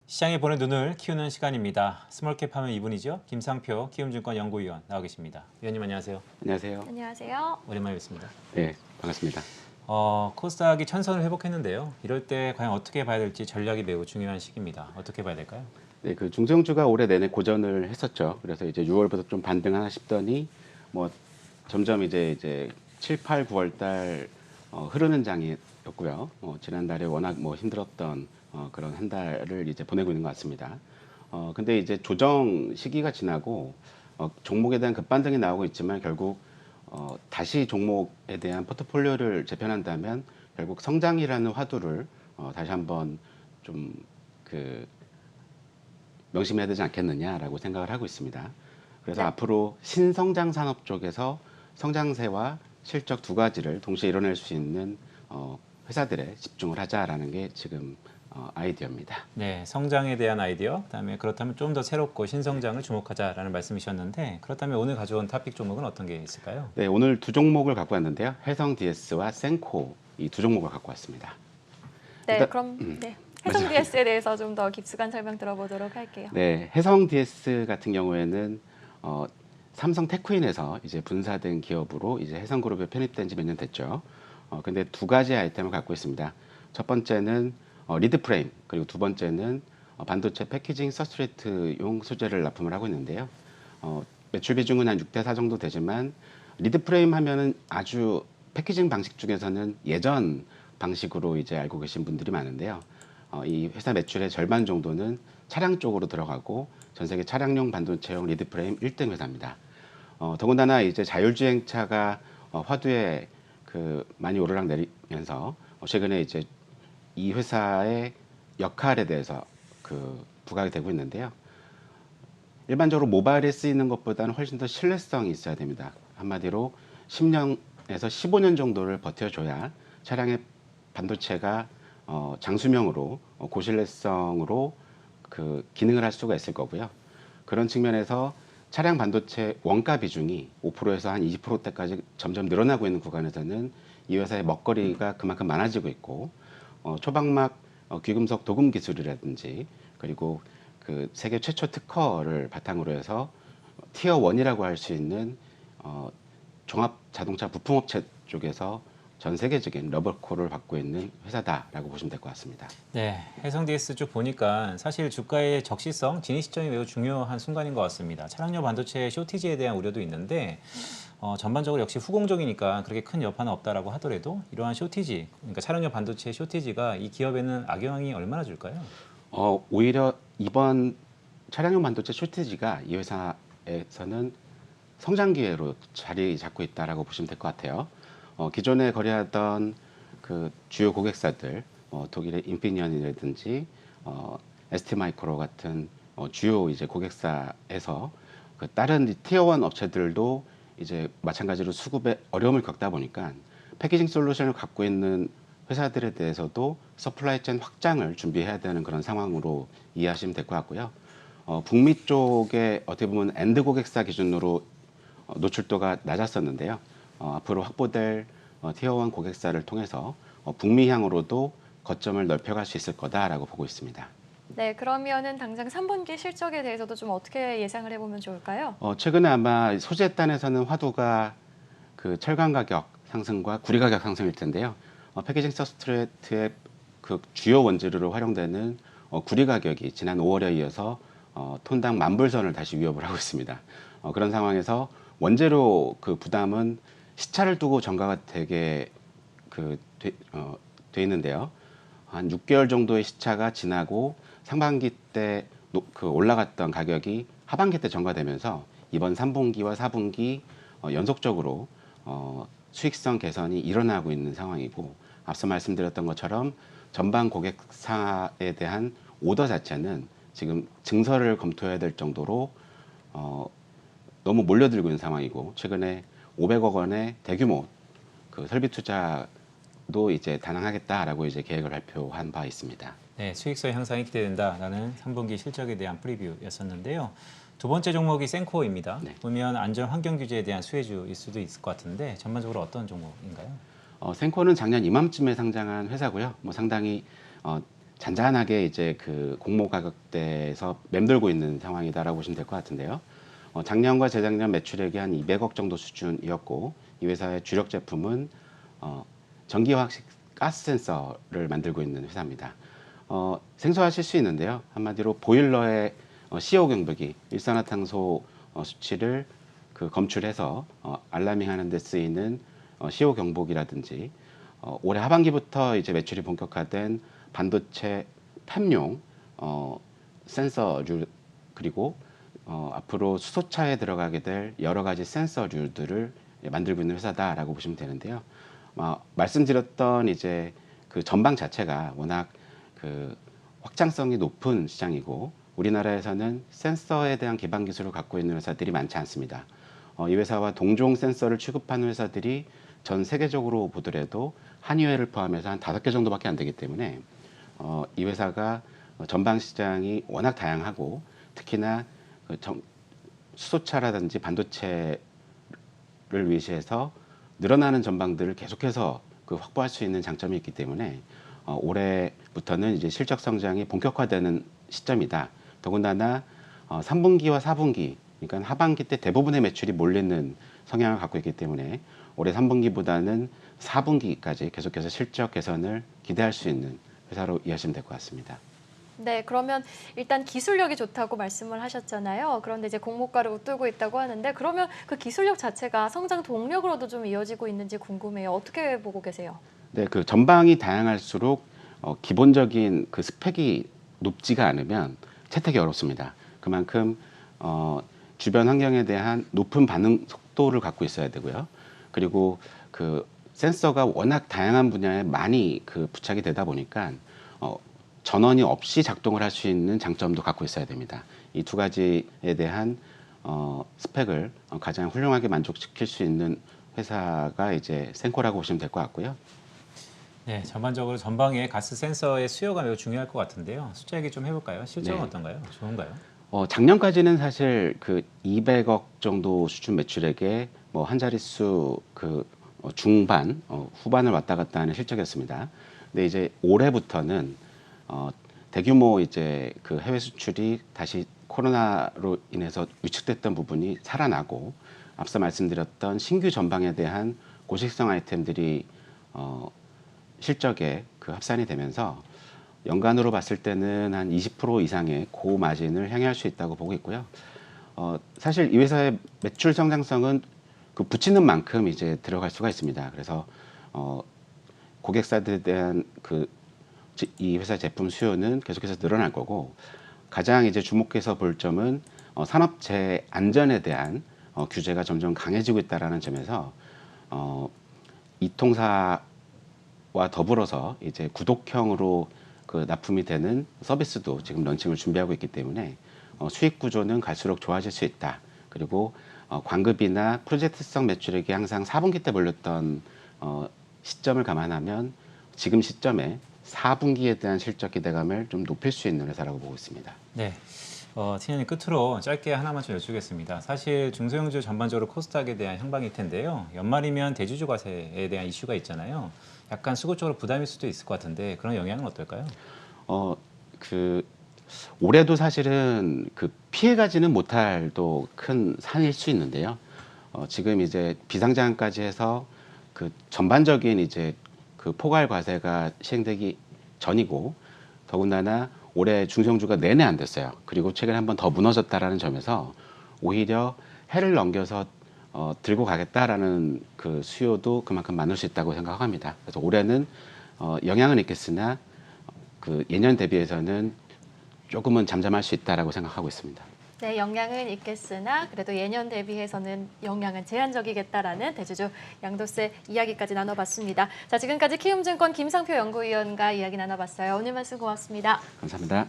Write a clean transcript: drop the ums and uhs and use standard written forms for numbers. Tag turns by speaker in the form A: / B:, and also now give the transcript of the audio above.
A: 시장에 보는 눈을 키우는 시간입니다. 스몰캡 하면 이분이죠. 김상표 키움증권 연구위원 나와 계십니다. 위원님 안녕하세요.
B: 안녕하세요.
C: 안녕하세요.
A: 오랜만에 뵙습니다.
B: 네, 반갑습니다.
A: 코스닥이 천선을 회복했는데요. 이럴 때 과연 어떻게 봐야 될지 전략이 매우 중요한 시기입니다. 어떻게 봐야 될까요?
B: 네, 그 중소형주가 올해 내내 고전을 했었죠. 그래서 이제 6월부터 좀 반등하나 싶더니 뭐 점점 이제 7, 8, 9월 달 흐르는 장이었고요. 지난달에 워낙 힘들었던 그런 한 달을 이제 보내고 있는 것 같습니다. 근데 이제 조정 시기가 지나고 종목에 대한 급반등이 나오고 있지만 결국 다시 종목에 대한 포트폴리오를 재편한다면 결국 성장이라는 화두를 다시 한번 좀 명심해야 되지 않겠느냐라고 생각을 하고 있습니다. 그래서
C: 네.
B: 앞으로 신성장 산업 쪽에서 성장세와 실적 두 가지를 동시에 이뤄낼 수 있는 회사들에 집중을 하자라는 게 지금 아이디어입니다.
A: 네, 성장에 대한 아이디어, 그다음에 그렇다면 좀 더 새롭고 신성장을 주목하자라는 말씀이셨는데 그렇다면 오늘 가져온 토픽 종목은 어떤 게 있을까요?
B: 네, 오늘 두 종목을 갖고 왔는데요. 해성 DS와 센코 이 두 종목을 갖고 왔습니다.
C: 네,
B: 일단,
C: 그럼 해성 DS에 대해서 좀 더 깊숙한 설명 들어보도록 할게요.
B: 네, 해성 DS 같은 경우에는 삼성 테크윈에서 이제 분사된 기업으로 이제 해성그룹에 편입된 지 몇 년 됐죠. 근데 두 가지 아이템을 갖고 있습니다. 첫 번째는 리드 프레임, 그리고 두 번째는 반도체 패키징 서스트레이트용 소재를 납품을 하고 있는데요. 매출 비중은 한 6대 4 정도 되지만 리드 프레임 하면은 아주 패키징 방식 중에서는 예전 방식으로 이제 알고 계신 분들이 많은데요. 이 회사 매출의 절반 정도는 차량 쪽으로 들어가고 전 세계 차량용 반도체용 리드 프레임 1등 회사입니다. 더군다나 이제 자율주행차가 화두에 많이 오르락 내리면서 최근에 이제 이 회사의 역할에 대해서 부각이 되고 있는데요. 일반적으로 모바일에 쓰이는 것보다는 훨씬 더 신뢰성이 있어야 됩니다. 한마디로 10년에서 15년 정도를 버텨줘야 차량의 반도체가 장수명으로 고신뢰성으로 기능을 할 수가 있을 거고요. 그런 측면에서 차량 반도체 원가 비중이 5%에서 한 20%대까지 점점 늘어나고 있는 구간에서는 이 회사의 먹거리가 그만큼 많아지고 있고 초박막 귀금속 도금 기술이라든지 그리고 세계 최초 특허를 바탕으로 해서 티어 1이라고 할 수 있는 종합 자동차 부품업체 쪽에서 전 세계적인 러버콜을 받고 있는 회사다라고 보시면 될 것 같습니다.
A: 네, 해성 DS 쭉 보니까 사실 주가의 적시성, 진입 시점이 매우 중요한 순간인 것 같습니다. 차량용 반도체 쇼티지에 대한 우려도 있는데 전반적으로 역시 후공정이니까 그렇게 큰 여파는 없다라고 하더라도 이러한 쇼티지, 그러니까 차량용 반도체 쇼티지가 이 기업에는 악영향이 얼마나 줄까요?
B: 오히려 이번 차량용 반도체 쇼티지가 이 회사에서는 성장 기회로 자리 잡고 있다라고 보시면 될 것 같아요. 기존에 거래하던 주요 고객사들, 독일의 인피니언이라든지 ST마이크로 같은 주요 이제 고객사에서 다른 티어 1 업체들도 이제 마찬가지로 수급에 어려움을 겪다 보니까 패키징 솔루션을 갖고 있는 회사들에 대해서도 서플라이 체인 확장을 준비해야 되는 그런 상황으로 이해하시면 될 것 같고요. 북미 쪽에 어떻게 보면 엔드 고객사 기준으로 노출도가 낮았었는데요. 앞으로 확보될 티어 1 고객사를 통해서 북미향으로도 거점을 넓혀갈 수 있을 거다라고 보고 있습니다.
C: 네, 그러면은 당장 3분기 실적에 대해서도 좀 어떻게 예상을 해보면 좋을까요?
B: 최근에 아마 소재단에서는 화두가 철강 가격 상승과 구리 가격 상승일 텐데요. 패키징 서브스트레이트의 주요 원재료로 활용되는 구리 가격이 지난 5월에 이어서 톤당 10,000불선을 다시 위협을 하고 있습니다. 그런 상황에서 원재료 부담은 시차를 두고 전가가 되게 돼 있는데요. 한 6개월 정도의 시차가 지나고 상반기 때 올라갔던 가격이 하반기 때 전가되면서 이번 3분기와 4분기 연속적으로 수익성 개선이 일어나고 있는 상황이고 앞서 말씀드렸던 것처럼 전방 고객사에 대한 오더 자체는 지금 증설을 검토해야 될 정도로 너무 몰려들고 있는 상황이고 최근에 500억 원의 대규모 설비 투자도 이제 단행하겠다라고 이제 계획을 발표한 바 있습니다.
A: 네, 수익성 향상이 기대된다라는 3분기 실적에 대한 프리뷰였었는데요. 두 번째 종목이 센코어입니다.
B: 네.
A: 보면 안전 환경 규제에 대한 수혜주일 수도 있을 것 같은데 전반적으로 어떤 종목인가요?
B: 센코는 작년 이맘쯤에 상장한 회사고요. 상당히 잔잔하게 이제 그 공모 가격대에서 맴돌고 있는 상황이다라고 보시면 될 것 같은데요. 작년과 재작년 매출액이 한 200억 정도 수준이었고 이 회사의 주력 제품은 전기화학식 가스 센서를 만들고 있는 회사입니다. 생소하실 수 있는데요. 한마디로 보일러의 CO 경보기, 일산화탄소 수치를 그 검출해서 알라밍하는 데 쓰이는 CO 경보기라든지 올해 하반기부터 이제 매출이 본격화된 반도체 팹용 센서류 그리고 앞으로 수소차에 들어가게 될 여러 가지 센서류들을 만들고 있는 회사다라고 보시면 되는데요. 말씀드렸던 이제 그 전방 자체가 워낙 그 확장성이 높은 시장이고 우리나라에서는 센서에 대한 기반 기술을 갖고 있는 회사들이 많지 않습니다. 이 회사와 동종 센서를 취급하는 회사들이 전 세계적으로 보더라도 한의회를 포함해서 한 5개 정도밖에 안 되기 때문에 이 회사가 전방 시장이 워낙 다양하고 특히나 그 수소차라든지 반도체를 위시해서 늘어나는 전방들을 계속해서 그 확보할 수 있는 장점이 있기 때문에 올해부터는 이제 실적 성장이 본격화되는 시점이다. 더군다나 3분기와 4분기, 그러니까 하반기 때 대부분의 매출이 몰리는 성향을 갖고 있기 때문에 올해 3분기보다는 4분기까지 계속해서 실적 개선을 기대할 수 있는 회사로 이해하시면 될 것 같습니다.
C: 네, 그러면 일단 기술력이 좋다고 말씀을 하셨잖아요. 그런데 이제 공모가를 웃돌고 있다고 하는데 그러면 그 기술력 자체가 성장 동력으로도 좀 이어지고 있는지 궁금해요. 어떻게 보고 계세요?
B: 네, 그 전방이 다양할수록 기본적인 그 스펙이 높지가 않으면 채택이 어렵습니다. 그만큼 주변 환경에 대한 높은 반응 속도를 갖고 있어야 되고요. 그리고 그 센서가 워낙 다양한 분야에 많이 그 부착이 되다 보니까 전원이 없이 작동을 할 수 있는 장점도 갖고 있어야 됩니다. 이 두 가지에 대한 스펙을 가장 훌륭하게 만족시킬 수 있는 회사가 이제 센코라고 보시면 될 것 같고요.
A: 네, 전반적으로 전방의 가스 센서의 수요가 매우 중요할 것 같은데요. 숫자 얘기 좀 해볼까요? 실적은
B: 네.
A: 어떤가요? 좋은가요?
B: 작년까지는 사실 그 200억 정도 수준 매출액에 뭐 한 자릿수 그 중반, 후반을 왔다 갔다 하는 실적이었습니다. 근데 이제 올해부터는 대규모 이제 그 해외 수출이 다시 코로나로 인해서 위축됐던 부분이 살아나고 앞서 말씀드렸던 신규 전방에 대한 고식성 아이템들이 실적에 그 합산이 되면서 연간으로 봤을 때는 한 20% 이상의 고마진을 향유할 수 있다고 보고 있고요. 사실 이 회사의 매출 성장성은 그 붙이는 만큼 이제 들어갈 수가 있습니다. 그래서 고객사들에 대한 이 회사 제품 수요는 계속해서 늘어날 거고 가장 이제 주목해서 볼 점은 산업재해 안전에 대한 규제가 점점 강해지고 있다라는 점에서 이 통사와 더불어서 이제 구독형으로 그 납품이 되는 서비스도 지금 런칭을 준비하고 있기 때문에 수익 구조는 갈수록 좋아질 수 있다. 그리고 광급이나 프로젝트성 매출액이 항상 4분기 때 몰렸던 시점을 감안하면 지금 시점에 4분기에 대한 실적 기대감을 좀 높일 수 있는 회사라고 보고 있습니다.
A: 네. 팀장님 끝으로 짧게 하나만 좀 여쭈겠습니다. 사실 중소형주 전반적으로 코스닥에 대한 향방일 텐데요. 연말이면 대주주 과세에 대한 이슈가 있잖아요. 약간 수급적으로 부담일 수도 있을 것 같은데 그런 영향은 어떨까요?
B: 올해도 사실은 그 피해가지는 못할 또 큰 산일 수 있는데요. 지금 이제 비상장까지 해서 그 전반적인 이제 그 포괄 과세가 시행되기 전이고 더군다나 올해 중소형주가 내내 안 됐어요. 그리고 최근에 한 번 더 무너졌다라는 점에서 오히려 해를 넘겨서 들고 가겠다라는 그 수요도 그만큼 많을 수 있다고 생각합니다. 그래서 올해는 영향은 있겠으나 그 예년 대비해서는 조금은 잠잠할 수 있다라고 생각하고 있습니다.
C: 네, 영향은 있겠으나 그래도 예년 대비해서는 영향은 제한적이겠다라는 대주주 양도세 이야기까지 나눠봤습니다. 자, 지금까지 키움증권 김상표 연구위원과 이야기 나눠봤어요. 오늘 말씀 고맙습니다.
B: 감사합니다.